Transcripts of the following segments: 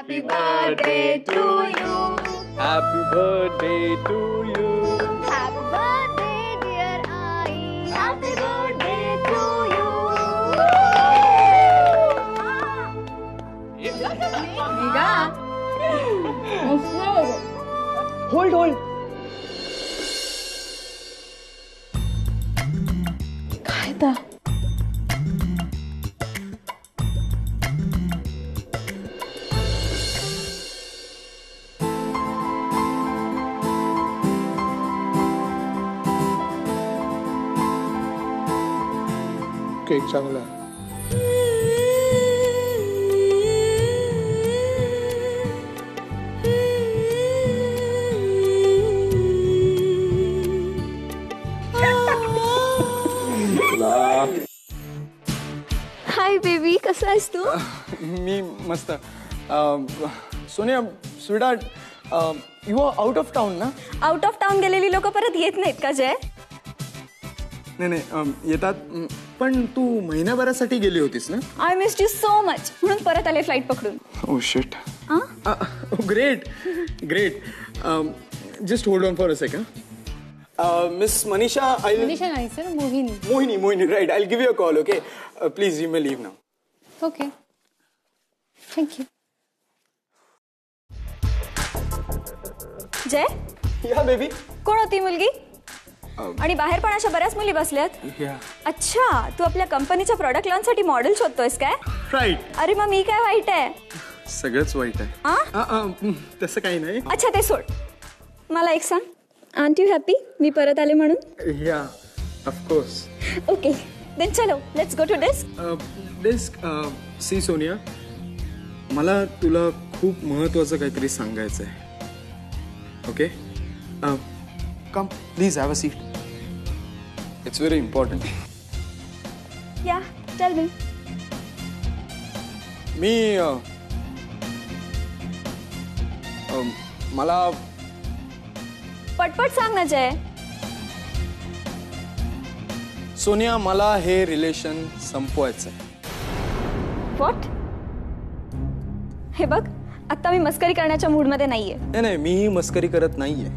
Happy birthday to you. Happy birthday to you. Happy birthday, dear Ai. Happy birthday to you. निघा. Hold. काय ता? Cake चांगला आहे. Hi baby, कसा आहेस तू? मी मस्त. Sonia sweetheart, you are out of town ना? आउट ऑफ टाउन गेलेली लोक परत येत नाहीत का जय? नाही येतात, पण तू महिन्याभरासाठी गेली होतीस ना? I missed you so much म्हणून परत आले फ्लाईट पकडून. Oh shit. Great. Just hold on for a second. Miss Manisha, Manisha नाही sir, Mohini. Mohini, right. I'll give you a call, okay? Please, you may leave now. Okay, thank you. Jay, Yeah, baby. कोण होती मुलगी? आणि बाहेर पण अशा बऱ्याच मुली बसल्यात. Yeah. अच्छा, तू आपल्या कंपनीच्या प्रॉडक्ट लॉन्च साठी मॉडेल शोधतोयस काय? Right. अरे मग मी काय वाईट आहे? सगळंच वाईट आहे. तसं काही नाही. अच्छा ते सोड, मला एक सांग, आंट यू हॅपी मी परत आले म्हणून? Yeah, of course. Okay then चलो let's go to desk. Desk, see Sonia, मला तुला खूप महत्वाचं काहीतरी सांगायचं आहे. Okay? Come, please have a seat. It's very important. Yeah tell me. मी मला पटपट सांग ना जय. सोनिया, मला हे रिलेशन संपवायचं आहे. व्हॉट? हे बघ, आता मी मस्करी करण्याच्या मूड मध्ये नाहीये. नाही मीही मस्करी करत नाहीये.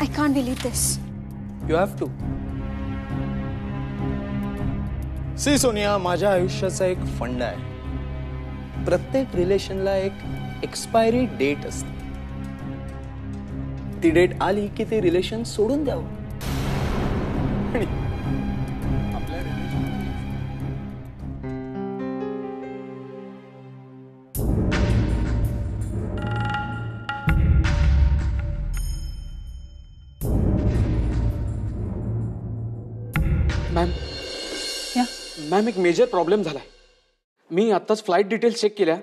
I can't believe this. You have to. See Sonia, माझ्या आयुष्याचा एक फंड आहे. प्रत्येक रिलेशनला एक एक्सपायरी डेट असते. ती डेट आली की ते रिलेशन सोडून द्यावं. मॅम एक मेजर प्रॉब्लेम झालाय. मी आत्ताच फ्लाईट डिटेल्स चेक केल्या.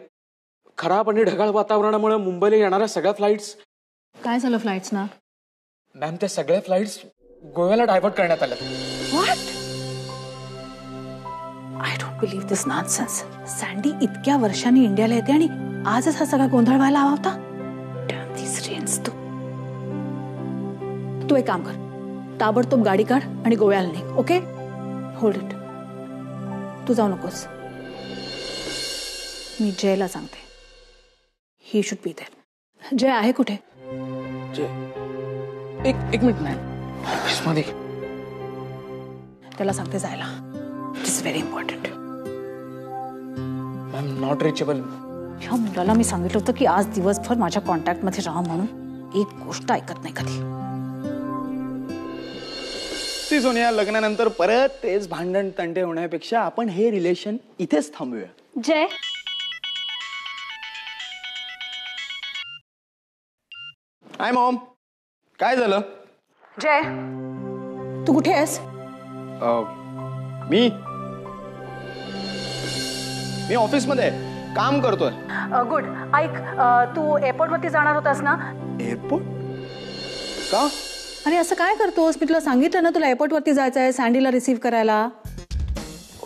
खराब आणि ढगाळ वातावरणामुळे मुंबईला येणाऱ्या सगळ्या फ्लाईट्स. काय झालं फ्लाइट्स ना? मॅम त्या सगळ्या फ्लाईट्स गोव्याला डायव्हर्ट करण्यात आल्या. What? I don't believe this nonsense. Sandy इतक्या वर्षांनी इंडियाला येते आणि आजच हा सगळा गोंधळ व्हायला हवा होता. डॅम दिस रेन्स. तू एक काम कर, ताबडतोब गाडी काढ आणि गोव्याला निघ. Okay, hold it. तू जाऊ नकोस. मी जयला सांगते. He should be there. जय आहे कुठे? एक मिनिट मॅम, ऑफिसमध्ये. त्याला सांगते जायला. It is very important. Ma'am not reachable. ह्या मुलाला मी सांगितलं होतं की आज दिवसभर माझ्या कॉन्टॅक्ट मध्ये राहा म्हणून. एक गोष्ट ऐकत नाही कधी. सी सोनिया, लग्नानंतर परत तेच भांडण तंटे होण्यापेक्षा आपण हे रिलेशन इथेच थांबूया. जय, हाय मॉम. काय झालं? जय, तू कुठे आहेस? मी ऑफिसमध्ये काम करतोय. गुड. ऐक, तू एअरपोर्ट वरती जाणार होतास ना? एअरपोर्ट? का? अरे असं काय करतोस? मी तुला सांगितलं ना तुला एअरपोर्ट वरती जायचं आहे सँडीला रिसीव्ह करायला.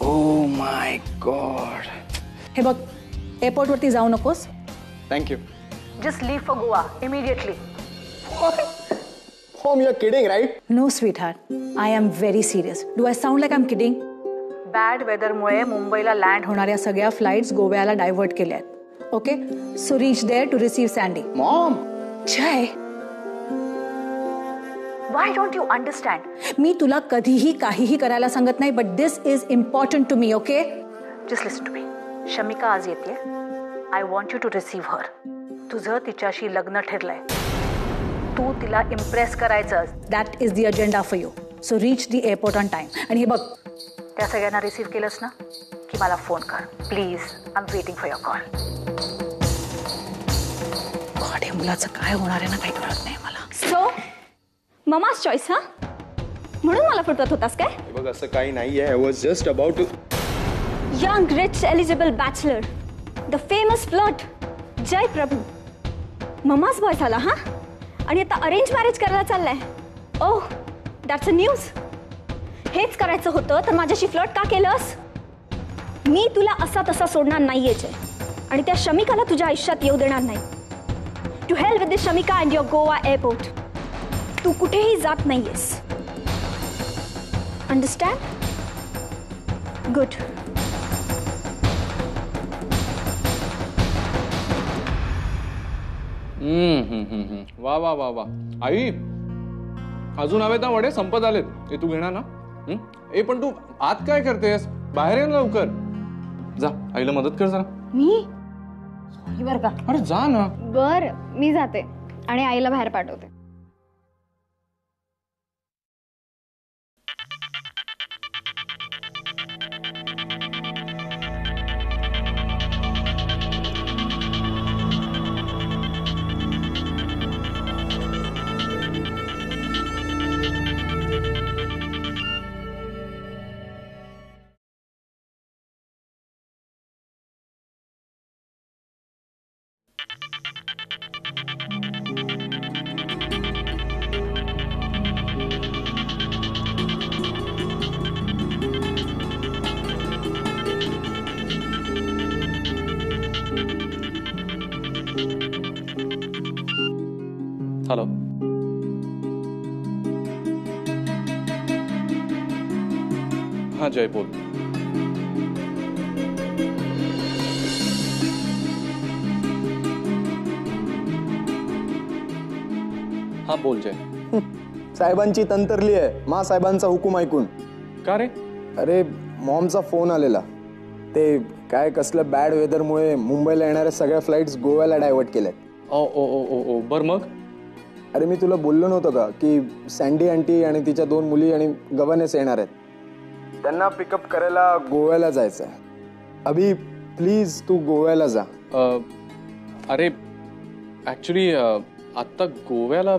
Oh my God. हे बघ, एअरपोर्ट वरती जाऊ नकोस. Thank you. Just leave for Goa immediately. Mom, you're kidding, right? No, sweetheart. I am very serious. Do I sound like I'm kidding? Bad वेदरमुळे मुंबईला लँड होणाऱ्या सगळ्या फ्लाइट्स गोव्याला डायव्हर्ट केल्या आहेत. Okay? So reach there to receive Sandy. Maugham Jay. Why don't you understand? मी तुला कधीही काहीही करायला सांगत नाही, but this is important to me, okay? Just listen to me. Shamika आज येते. I want you to receive her. तुझं तिच्याशी लग्न ठरलंय. तू तिला इम्प्रेस करायचं. That is the agenda for you. So reach the airport on time. आणि हे बघ, त्या सगळ्यांना रिसीव्ह केलंस ना की मला फोन कर. Please, I am waiting for your call. God, हे मुलाचं काय होणार आहे ना काही कळत नाही मला. सो ममाच चॉईस हा, म्हणून मला फुटवत होतास काय? बघ असं काही नाहीये. I was just about to. Young rich eligible bachelor, the famous flirt Jay Prabhu ममाच बॉय झाला हा, आणि आता अरेंज मॅरेज करायला चाललाय. Oh, that's a news. हेच करायचं होतं तर माझ्याशी फ्लर्ट का केलंस? मी तुला असा तसा सोडणार नाहीये जय, आणि त्या शमिकाला तुझ्या आयुष्यात येऊ देणार नाही. To help with this Shamika and your Goa airport. तू कुठेही जात नाहीयेस. अंडरस्टँड? गुड. वा वा वा वा. आई, अजून हवेत ना वडे? संपत आलेत. हे तू घेणार ना? ए पण तू आत काय करतेस? बाहेर ये ना लवकर. जा, आईला मदत कर जरा. मी बर का? अरे जा ना. बर, मी जाते आणि आईला बाहेर पाठवते. हॅलो. हा जय, बोल. हा बोल जय. साहेबांची तंत्रली आहे. मा साहेबांचा हुकूम ऐकून. का रे? अरे मॉमचा फोन आलेला. ते काय कसलं बॅड वेदरमुळे मुंबईला येणाऱ्या सगळ्या फ्लाईट्स गोव्याला डायव्हर्ट केल्यात. ओ ओ ओ ओ ओ बर मग? अरे मी तुला बोललो नव्हतं का की सँडी आंटी आणि तिच्या 2 मुली आणि गव्हर्नेस येणार आहेत. त्यांना पिकअप करायला गोव्याला जायचं आहे. अभि प्लीज तू गोव्याला जा. अरे ऍक्च्युली आत्ता गोव्याला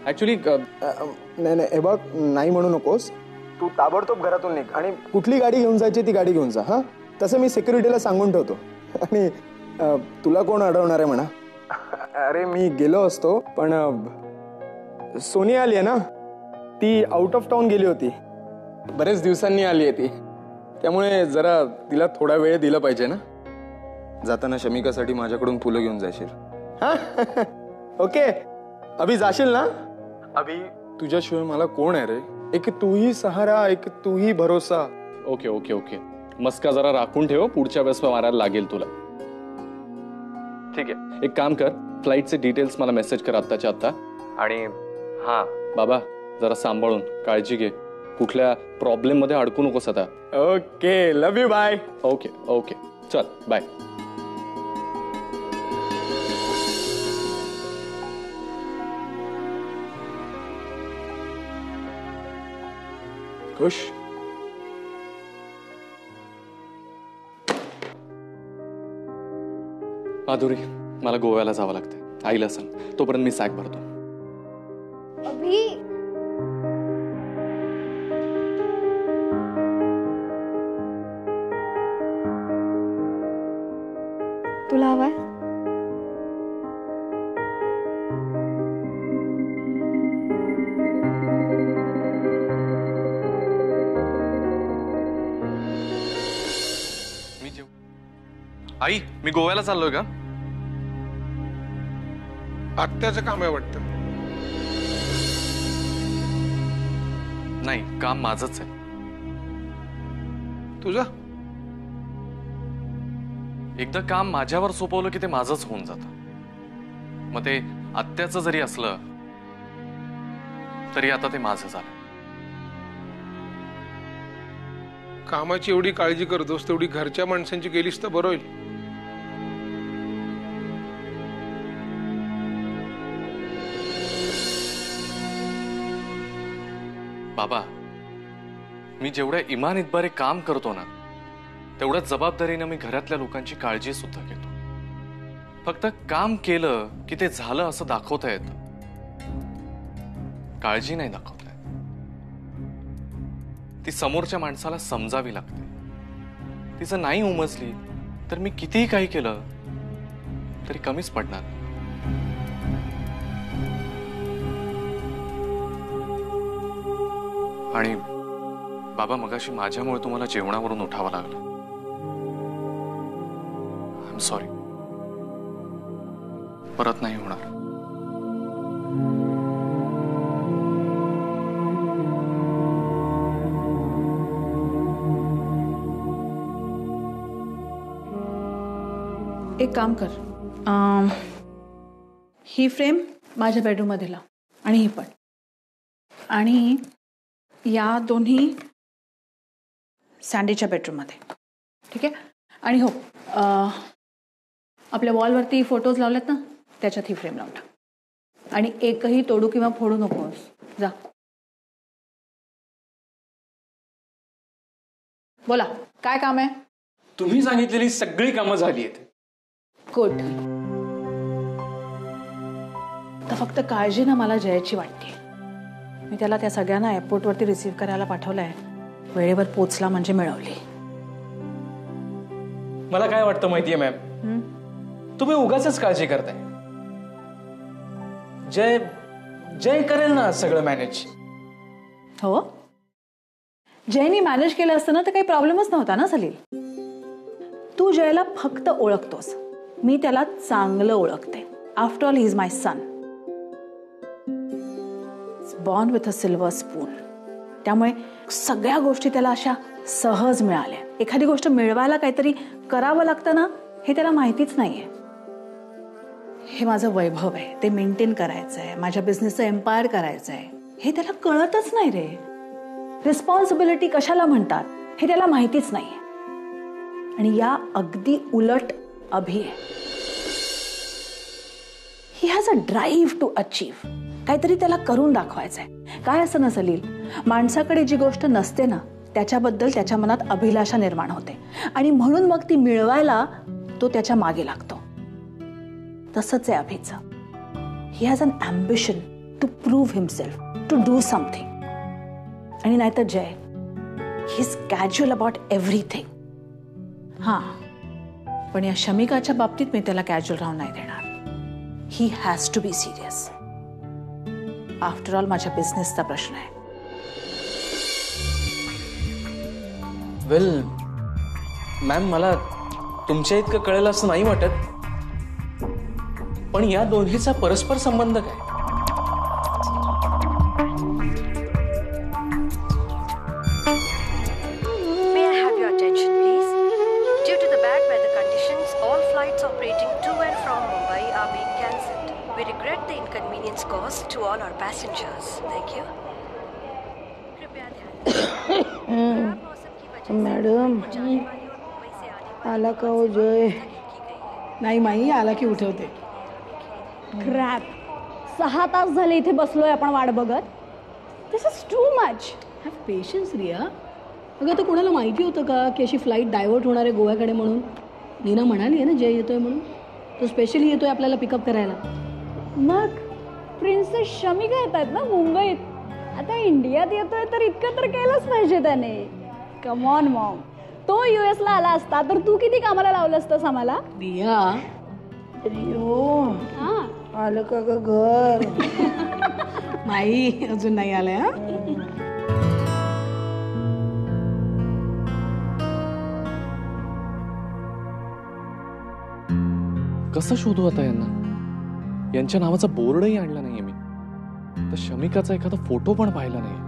ऍक्च्युली नाही नाही, हे बघ, नाही म्हणू नकोस. तू ताबडतोब घरातून निघ आणि कुठली गाडी घेऊन जायची ती गाडी घेऊन जा. हा, तसं मी सिक्युरिटीला सांगून ठेवतो. आणि तुला कोण अडवणार आहे म्हणा. अरे मी गेलो असतो पण सोनिया आली आहे ना, ती आउट ऑफ टाउन गेली होती. बरेच दिवसांनी आली आहे ती, त्यामुळे जरा तिला थोडा वेळ दिला पाहिजे ना. जाताना शमिकासाठी माझ्याकडून फुलं घेऊन जाशील. हा ओके. अभि जाशील ना? अभि तुझ्याशिवाय मला कोण आहे रे? एक तूही सहारा, एक तूही भरोसा. Okay okay okay. मस्का जरा राखून ठेव, पुढच्या वेळेस मारायला लागेल तुला. ठीक आहे, एक काम कर, फ्लाईटचे डिटेल्स मला मेसेज कर आत्ताच्या आत्ता. आणि हा बाबा, जरा सांभाळून, काळजी घे. कुठल्या प्रॉब्लेम मध्ये अडकू नकोस आता. Okay, love you, bye. Okay okay, चल बाय. खुश? माधुरी, मला गोव्याला जावं लागतंय. आईला सांग, तोपर्यंत मी सॅक भरतो. अभि, तुला हवाय? मी जेव. आई, मी गोव्याला चाललोय का? आत्याचं काम आहे वाटतं. नाही, काम माझंच आहे. तुझं? एकदा काम माझ्यावर सोपवलं की ते माझंच होऊन जातं. मग ते आत्याचं जरी असलं तरी आता ते माझं झालं. कामाची एवढी काळजी करतोस तेवढी घरच्या माणसांची केलीस तर बरं होईल. बाबा, मी जेवढ्या इमान इतबारे काम करतो ना तेवढ्याच जबाबदारीने मी घरातल्या लोकांची काळजी सुद्धा घेतो. फक्त काम केलं की ते झालं असं दाखवता येतं, काळजी नाही दाखवता येत. ती समोरच्या माणसाला समजावी लागते. तिचं नाही उमजली तर मी कितीही काही केलं तरी कमीच पडणार. आणि बाबा, मगाशी माझ्यामुळे तुम्हाला जेवणावरून उठावं लागलं. I am sorry. परत नाही होणार. एक काम कर, ही फ्रेम माझ्या बेडरूममध्ये लाव आणि ही पण, आणि या दोन्ही सँडीच्या बेडरूममध्ये. ठीक आहे. आणि हो, आपल्या वॉलवरती फोटोज लावलेत ना, त्याच्यात ही फ्रेम लावून टाक. आणि एकही तोडू किंवा फोडू नकोस. जा. बोला, काय काम आहे? तुम्ही सांगितलेली सगळी कामं झाली आहेत. गुड. तर फक्त काळजी ना मला जयाची वाटते. मी त्याला त्या सगळ्यांना एअरपोर्टवरती रिसीव्ह करायला पाठवलंय. वेळेवर पोचला म्हणजे मिळवली. मला काय वाटतं माहितीये मॅम, तुम्ही उगाचच काळजी करताय. जय जय करेल ना सगळं मॅनेज. हो, जयनी मॅनेज केलं असतं ना तर काही प्रॉब्लेमच नव्हता ना सलील. तू जयला फक्त ओळखतोस, मी त्याला चांगलं ओळखते. After all he is my son, born with a silver spoon. त्यामुळे सगळ्या गोष्टी त्याला अशा सहज मिळाल्या. एखादी गोष्ट मिळवायला काहीतरी करावं लागतं ना, हे त्याला माहितीच नाहीये. हे माझं वैभव आहे, ते मेंटेन करायचं आहे, माझ्या बिझनेसचं एम्पायर करायचं आहे, हे त्याला कळतच नाही रे. रिस्पॉन्सिबिलिटी कशाला म्हणतात हे त्याला माहितीच नाहीये. आणि या अगदी उलट अभि आहे. He has a drive to achieve. काहीतरी त्याला करून दाखवायचंय. काय असं नसलील, माणसाकडे जी गोष्ट नसते ना त्याच्याबद्दल त्याच्या मनात अभिलाषा निर्माण होते आणि म्हणून मग ती मिळवायला तो त्याच्या मागे लागतो. तसंच आहे अभिचं. He has an ambition to prove himself, to do something. आणि नाहीतर Jay, he is casual about everything. हा, पण या शमिकाच्या बाबतीत मी त्याला कॅज्युअल राहून नाही देणार. He has to be serious. After all माझ्या बिझनेसचा प्रश्न आहे. वेल मॅम, मला तुमच्या इतकं कळेल असं नाही वाटत, पण या दोन्हीचा परस्पर संबंध काय? May I have your attention, please? Due to the bad weather conditions, all flights operating to and from Mumbai are being cancelled. We regret the inconvenience caused to all our passengers. Thank you. कृपया ध्यान दें। Madam, आला का हो जय? नाही माई, आला की उठवते. क्रॅप, 6 तास झाले इथे बसलोय आपण वाट बघत. This is too much. Have patience Riya. अगं आता कोणाला माहिती होतं का की अशी फ्लाईट डायव्हर्ट होणार आहे गोव्याकडे म्हणून? नीना म्हणाली आहे ना जय येतोय म्हणून. तो स्पेशली येतोय आपल्याला पिकअप करायला. मग प्रिन्सेस शमिका येत आहेत ना मुंबईत. आता इंडियात येतोय तर इतकं तर केलंच पाहिजे त्याने. कम ऑन मॉम, तो US ला आला असता तर तू किती कामाला लावलं असतंस आम्हाला? रिया, रियो, हा, आलं का ग घर? माई अजून नाही आलंय. हा, कसं शोधू आता यांना? यांच्या नावाचा बोर्डही आणला नाहीये मी. तर शमिकाचा एखादा फोटो पण पाहिला नाही.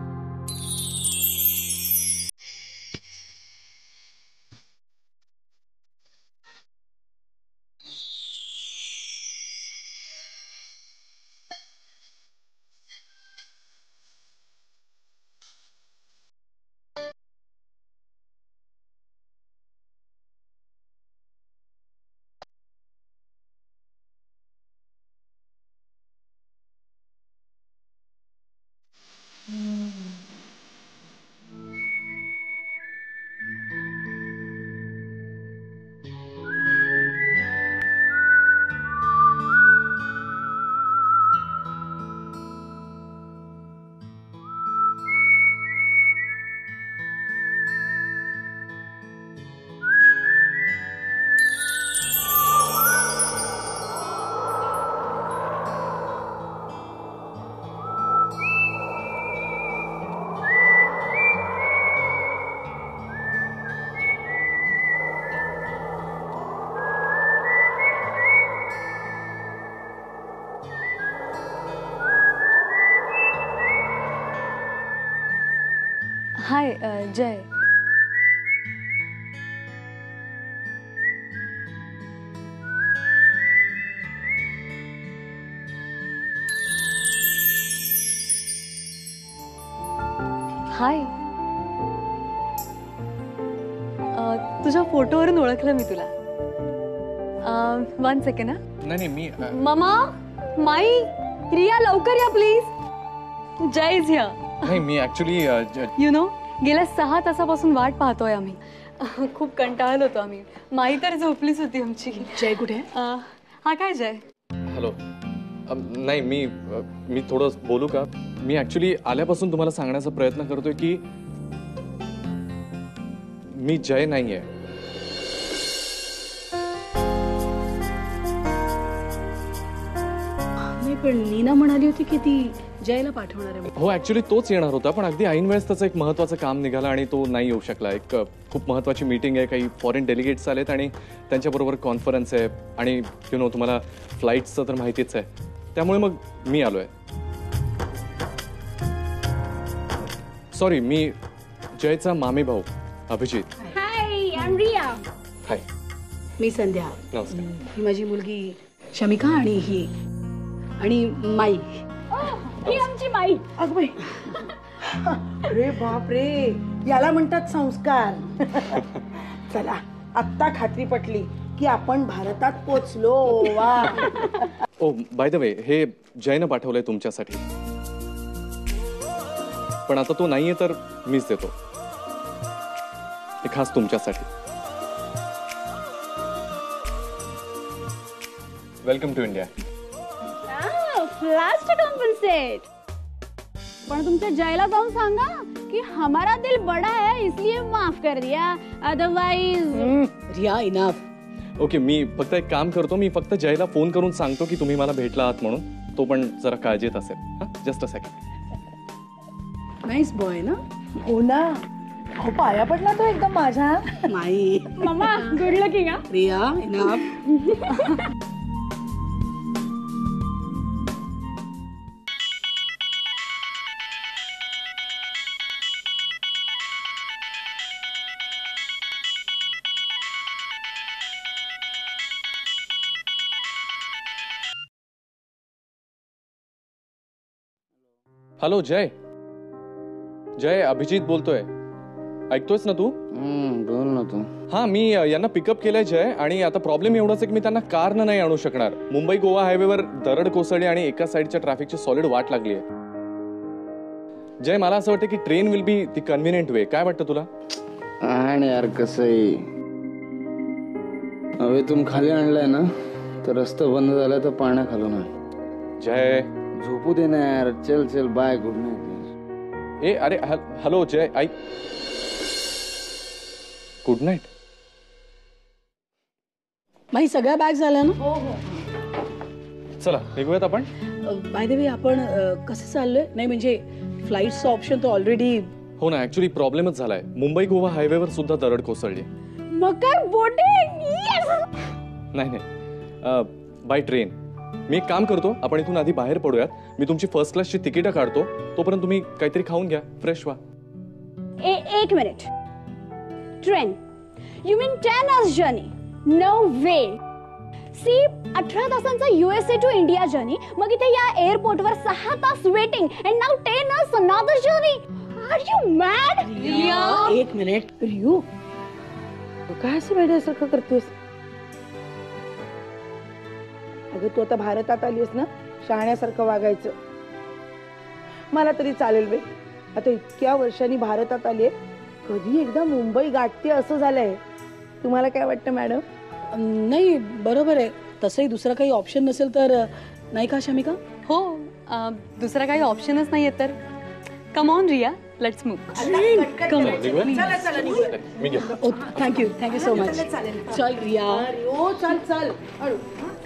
हाय जय. हाय. तुझ्या फोटोवरून ओळखलं मी तुला. 1 सेकंड. नाही मी ममा, माई, रिया लवकर या प्लीज. Jai is here. नाही मी ऍक्च्युली यु नो गेल्या 6 तासापासून वाट पाहतोय आम्ही. खूप कंटाळलो होतो आम्ही. माई तर झोपलीच होती आमची. जय कुठे हा काय जय. हॅलो. नाही मी थोडं बोलू का? मी ऍक्च्युली आल्यापासून तुम्हाला सांगण्याचा प्रयत्न करतोय की मी जय नाहीये. नाही पण नीना म्हणाली होती की ती जयला पाठवणार आहे. हो ऍक्च्युली तोच येणार होता पण अगदी ऐन वेळेस त्याचं एक महत्वाचं काम निघालं आणि तो नाही येऊ शकला. एक खूप महत्वाची मीटिंग आहे, काही फॉरेन डेलिगेट्स आलेत आणि त्यांच्याबरोबर कॉन्फरन्स आहे आणि यु नो तुम्हाला फ्लाईट्सचं तर माहितीच आहे. त्यामुळे मग मी आलोय. सॉरी, मी जयचा मामे भाऊ अभिजित. हाय, आय एम रिया. हाय. मी संध्या. नमस्कार. ही माझी मुलगी शमिका आणि ही आणि माई. ही आमची माई. अगं बाई. अरे बाप रे, याला म्हणतात संस्कार. चला आत्ता खात्री पटली की आपण भारतात पोचलो. वा. ओ बाय द वे, हे जयनं पाठवलंय तुमच्यासाठी. पण आता तो नाहीये तर मीच देतो. हे खास तुमच्यासाठी. Welcome to India. Flash to compensate. पण तुमच्या जयला जाऊन सांगा कि हमारा दिल बड़ा है इसलिए माफ कर दिया, अदरवाइज. रिया इनफ. ओके, मी फक्त एक काम करतो. मी फक्त जयला फोन करून सांगतो की तुम्ही मला भेटला आहात म्हणून. तो पण जरा काळजीत असेल. Just a second. Nice boy ना. हो ना. हो, पाया पडला तो एकदम माझ्या. माई. मम्मा good looking. Riya enough. Hello Jay. Jay, Abhijit बोलतोय. ऐकतोयस ना तू? बोल ना तू. हा, मी यांना पिकअप केलंय जय. आणि आता प्रॉब्लेम एवढाच आहे की मी त्यांना कारनं नाही आणू शकणार. मुंबई गोवा हायवेवर दरड कोसळली आणि एका साईडच्या ट्रॅफिकची सॉलिड वाट लागली आहे. जय, मला असं वाटतं की train will be the convenient way. काय वाटतं तुला? आणि यार कसंही हवेतून खाली आणलाय ना तर रस्ता बंद झाला तर पाण्याखालून आण. जय झोपू दे ना यार. चल चल बाय. Good night. ए अरे हॅलो जय, ऐक. Good night. माई सगळ्या बॅग झाल्या ना. हो हो. चला निघूयात आपण. बाय द वे आपण कसं चाललोय? नाही म्हणजे फ्लाईटचं ऑप्शन तर ऑलरेडी. हो ना, ऍक्च्युली प्रॉब्लेमच झालाय. मुंबई गोवा हायवेवर सुद्धा दरड कोसळली. मग काय बोटिंग. नाही नाही, बाय ट्रेन. मी एक काम करतो, आपण इथून आधी बाहेर पडूयात. मी तुमची फर्स्ट क्लासची तिकीटं काढतो. तोपर्यंत तुम्ही काहीतरी खाऊन घ्या, फ्रेश व्हा. एक minute. Train, you mean 10 hours journey? No way. See 18 तासांचा USA टू इंडिया जर्नी, मग इथे या एअरपोर्टवर 6 तास waiting and now 10 hours another journey. Are you mad? एक मिनिट. रियू, काय असं वेड्यासारखं करतेस? अगं तू आता भारतात आलीस ना, शहाण्यासारखं वागायचं. मला तरी चालेल बाई. आता इतक्या वर्षांनी भारतात आलीये, कधी एकदा मुंबई गाठते असं झालंय. तुम्हाला काय वाटतं मॅडम? नाही बरोबर आहे. तसंही दुसरा काही ऑप्शन नसेल तर नाही का शमिका? हो, दुसरा काही ऑप्शनच नाहीये तर come on Riya, let's move. मी घेतो. Thank you so much. चल रिया. हो चल चल.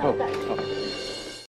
हो.